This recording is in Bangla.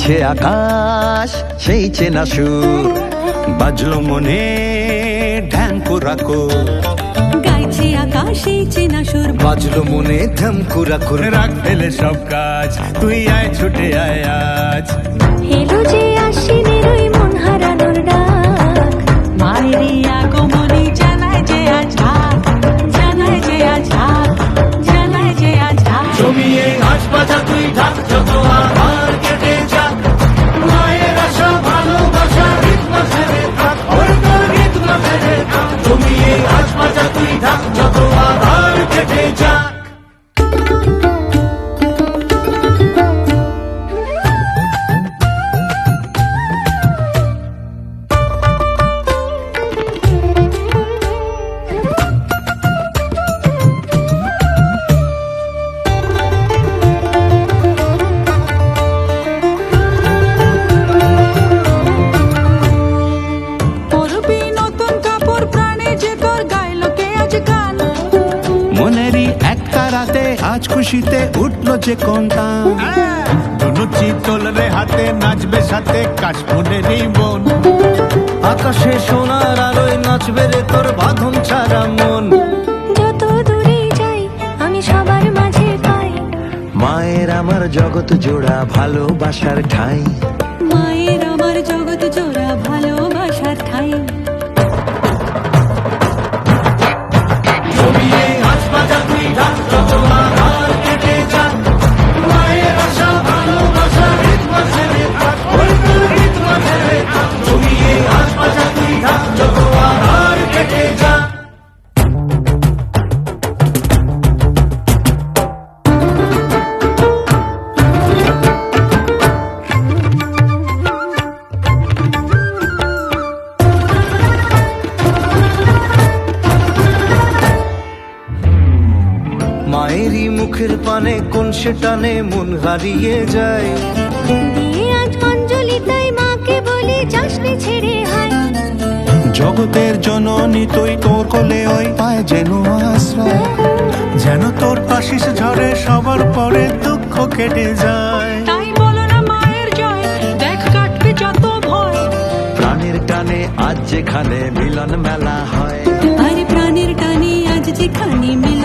গাইছে আকাশ সেই চেনা সুর, বাজলো মনে ঢ্যাঙ্কুরাকো, গাইছে আকাশ এই চেনা সুর, বাজলো মনে ধমকুরাকুর। রাগ ফেলে সব কাজ, তুই আয় ছুটে আয় আজ। এলো যে আশ্বিনের ওই মন হারানোর ডাক, মায়েরই আগমনী জানায় যে আজ হাত, জানায় যে আজ হাত, জানায় যে আজ হাত। জমিয়ে আজ বাজা তুই ঢাক, যত আধার কেটে যাক, মায়ের আশা ভালোবাসা রিতম ফেরে থাক, ওর তোর রিতম ফেরে থাক। জমিয়ে আজ বাজা তুই ঢাক, যত আধার কেটে যাক। পরবি নতুন কাপড় প্রাণে যে তোর গাইলো কে আজ গান, মনেরই একটা রাতে আজ খুশিতে উঠলো যে কোনটা, ধনুচি তোলরে হাতে নাচবে সাথে কাশফুলেরই বোন। আকাশে সোনার আলোয় নাচবে রে তোর বাঁধন ছাড়া মন। যত দূরে যাই আমি সবার মাঝে পাই, মায়ের আমার জগৎ জোড়া ভালোবাসার ঠাই, মায়ের আমার জগৎ জোড়া ভালোবাসার ঠাই। জমিয়ে আজ বাজা তুই ঢাক, যত আধার কেটে যাক, মায়ের আশা ভালোবাসা রিতম ফেরে থাক, ওর তোর রিতম ফেরে থাক। জমিয়ে আজ বাজা তুই ঢাক, যত আধার কেটে যাক। মায়েরই মুখের পানে কোন সে টানে মন হারিয়ে যায়। দিয়ে আজ অঞ্জলি তাই মাকে বলি যাসনি ছেড়ে হায়, জগতের জননী তুই, তোর কোলে ওই পায় যেন আশ্রয়, যেন তোর আশিস ঝরে সবার পরে দুঃখ কেটে যায়। তাই বলো না মায়ের জয়, দেখ কাটবে যত ভয়। প্রাণের টানে আজ যেখানে মিলন মেলা হয়, আরে প্রাণের টানে আজ যেখানে মিলন